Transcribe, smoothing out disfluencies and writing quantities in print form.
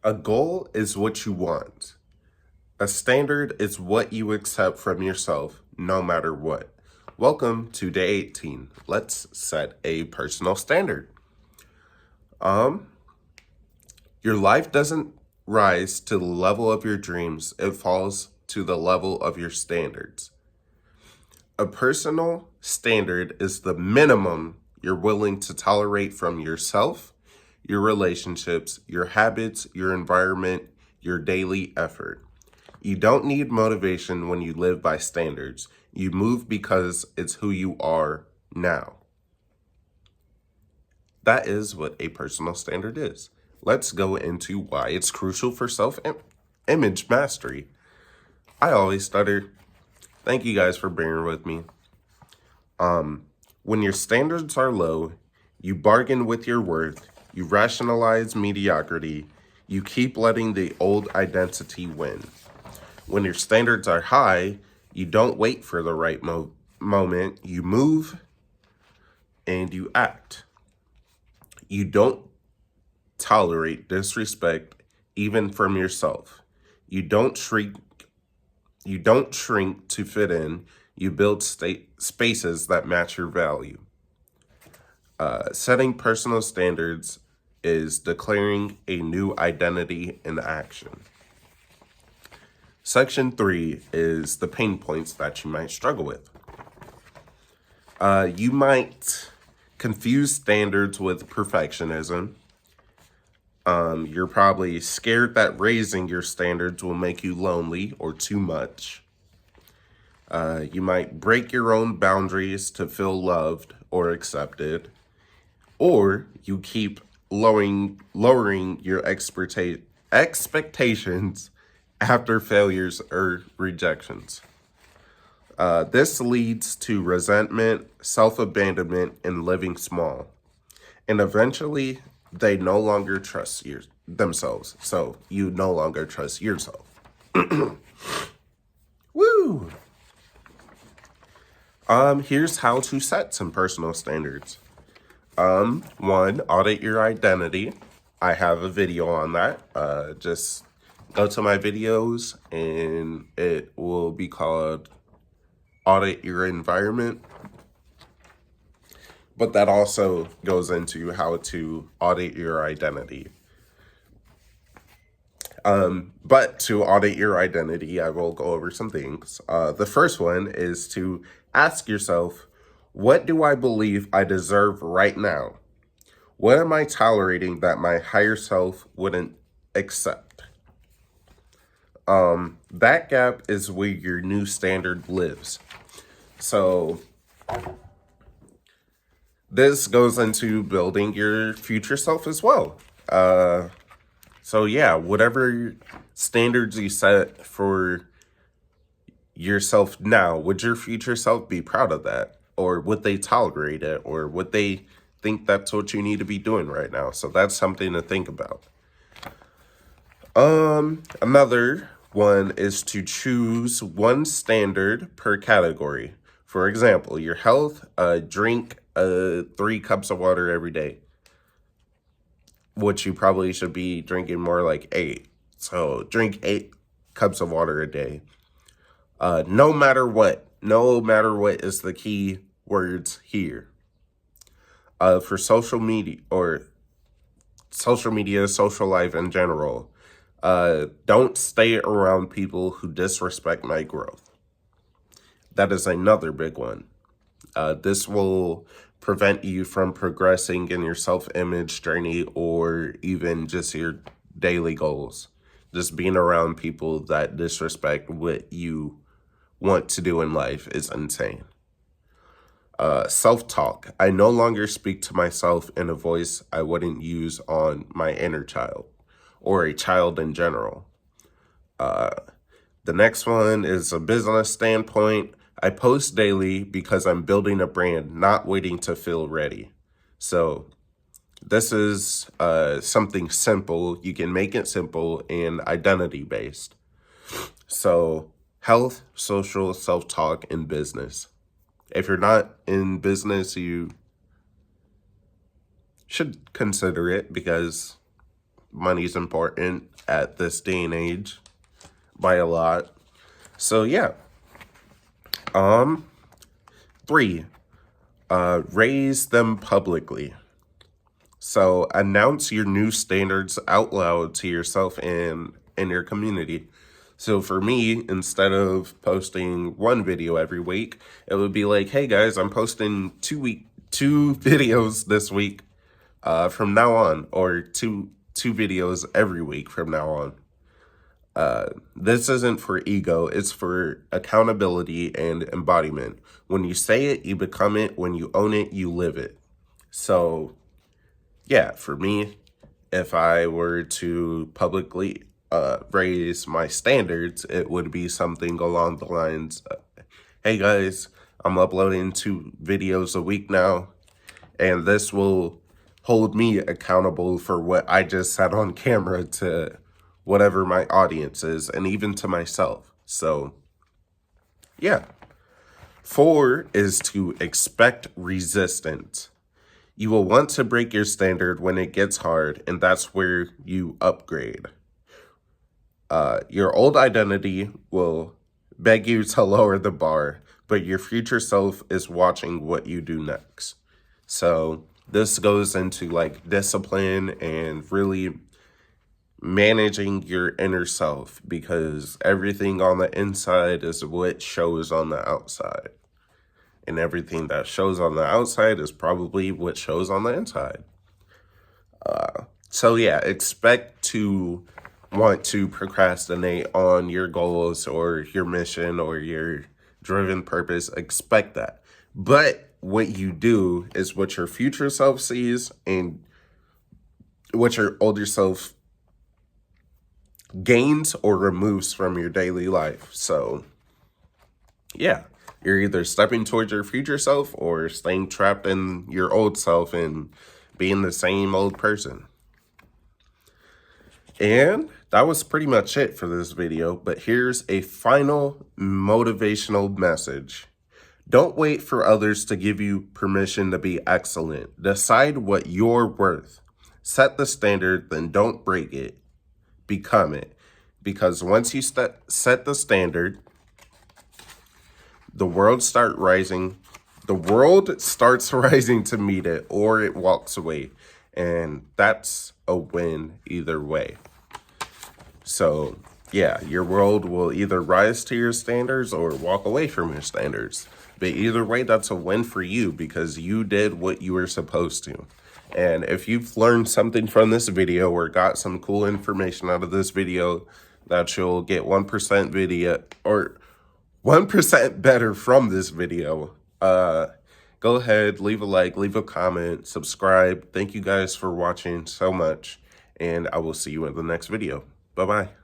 A goal is what you want. A standard is what you accept from yourself, no matter what. Welcome to day 18. Let's set a personal standard. Um, your life doesn't rise to the level of your dreams, it falls to the level of your standards. A personal standard is the minimum you're willing to tolerate from yourself, your relationships, your habits, your environment, your daily effort. You don't need motivation when you live by standards. You move because it's who you are now. That is what a personal standard is. Let's go into why it's crucial for self-image mastery. I always stutter. Thank you guys for bearing with me. When your standards are low, you bargain with your worth, you rationalize mediocrity, you keep letting the old identity win. When your standards are high, you don't wait for the right moment, you move and you act. You don't tolerate disrespect even from yourself. You don't shrink to fit in. You build spaces that match your value. Setting personal standards is declaring a new identity in action. Section 3 is the pain points that you might struggle with. You might confuse standards with perfectionism. You're probably scared that raising your standards will make you lonely or too much. You might break your own boundaries to feel loved or accepted. Or you keep lowering your expectations after failures or rejections. This leads to resentment, self-abandonment, and living small. And eventually, they no longer trust themselves. So you no longer trust yourself. Woo! Here's how to set some personal standards. 1, audit your identity. I have a video on that. Just go to my videos and it will be called Audit Your Environment. But that also goes into how to audit your identity. But to audit your identity, I will go over some things. The first one is to ask yourself, what do I believe I deserve right now? What am I tolerating that my higher self wouldn't accept? That gap is where your new standard lives. So this goes into building your future self as well. So yeah, whatever standards you set for yourself now, would your future self be proud of that? Or would they tolerate it? Or would they think that's what you need to be doing right now? So that's something to think about. Another one is to choose one standard per category. For example, your health, drink 3 cups of water every day, which you probably should be drinking more like 8. So drink 8 cups of water a day. No matter what is the key words here. For social media, social life in general, don't stay around people who disrespect my growth. That is another big one. This will prevent you from progressing in your self-image journey or even just your daily goals. Just being around people that disrespect what you want to do in life is insane. Self-talk. I no longer speak to myself in a voice I wouldn't use on my inner child or a child in general. The next one is a business standpoint. I post daily because I'm building a brand, not waiting to feel ready. So this is something simple. You can make it simple and identity-based. So health, social, self-talk, and business. If you're not in business, you should consider it because money's important at this day and age by a lot. So yeah. 3, raise them publicly. So announce your new standards out loud to yourself and in your community. So for me, instead of posting one video every week, it would be like, hey guys, I'm posting two videos this week from now on, or two videos every week from now on. This isn't for ego, it's for accountability and embodiment. When you say it, you become it. When you own it, you live it. So yeah, for me, if I were to publicly raise my standards, it would be something along the lines, hey guys, I'm uploading 2 videos a week now, and this will hold me accountable for what I just said on camera to whatever my audience is, and even to myself. So yeah. 4 is to expect resistance. You will want to break your standard when it gets hard, and that's where you upgrade. Your old identity will beg you to lower the bar, but your future self is watching what you do next. So this goes into like discipline and really managing your inner self, because everything on the inside is what shows on the outside. And everything that shows on the outside is probably what shows on the inside. So yeah, expect to want to procrastinate on your goals or your mission or your driven purpose. Expect that. But what you do is what your future self sees and what your older self gains or removes from your daily life. So yeah, you're either stepping towards your future self or staying trapped in your old self and being the same old person. And that was pretty much it for this video, but here's a final motivational message. Don't wait for others to give you permission to be excellent. Decide what you're worth. Set the standard, then don't break it. Become it. Because once you set the standard, the world starts rising to meet it, or it walks away. And that's a win either way. So yeah, your world will either rise to your standards or walk away from your standards. But either way, that's a win for you because you did what you were supposed to. And if you've learned something from this video or got some cool information out of this video, that you'll get 1% video or 1% better from this video, go ahead, leave a like, leave a comment, subscribe. Thank you guys for watching so much, and I will see you in the next video. Bye-bye.